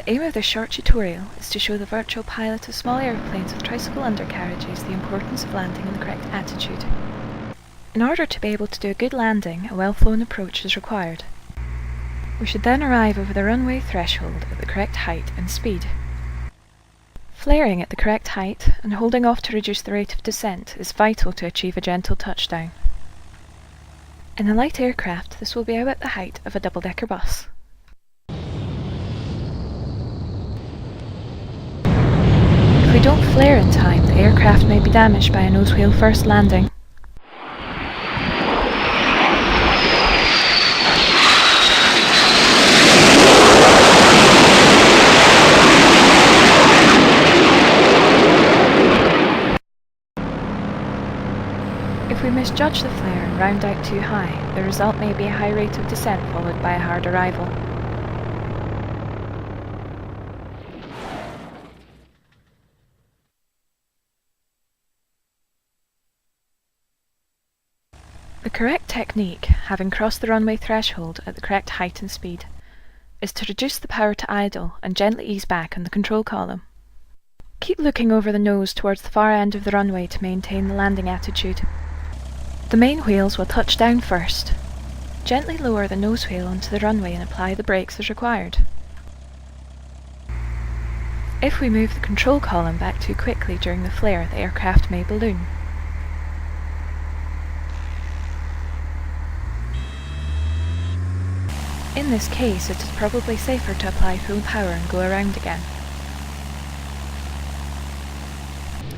The aim of this short tutorial is to show the virtual pilot of small aeroplanes with tricycle undercarriages the importance of landing in the correct attitude. In order to be able to do a good landing, a well-flown approach is required. We should then arrive over the runway threshold at the correct height and speed. Flaring at the correct height and holding off to reduce the rate of descent is vital to achieve a gentle touchdown. In a light aircraft, this will be about the height of a double-decker bus. If we don't flare in time, the aircraft may be damaged by a nose-wheel first landing. If we misjudge the flare and round out too high, the result may be a high rate of descent followed by a hard arrival. The correct technique, having crossed the runway threshold at the correct height and speed, is to reduce the power to idle and gently ease back on the control column. Keep looking over the nose towards the far end of the runway to maintain the landing attitude. The main wheels will touch down first. Gently lower the nose wheel onto the runway and apply the brakes as required. If we move the control column back too quickly during the flare, the aircraft may balloon. In this case, it is probably safer to apply full power and go around again.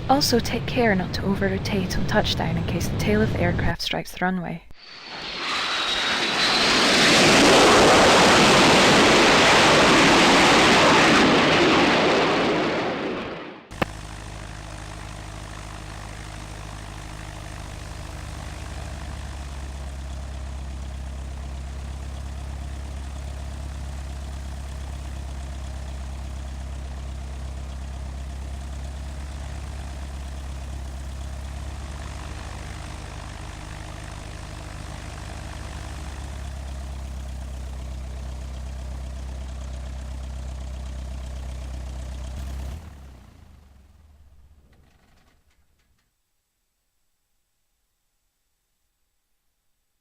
Also take care not to over-rotate on touchdown in case the tail of the aircraft strikes the runway.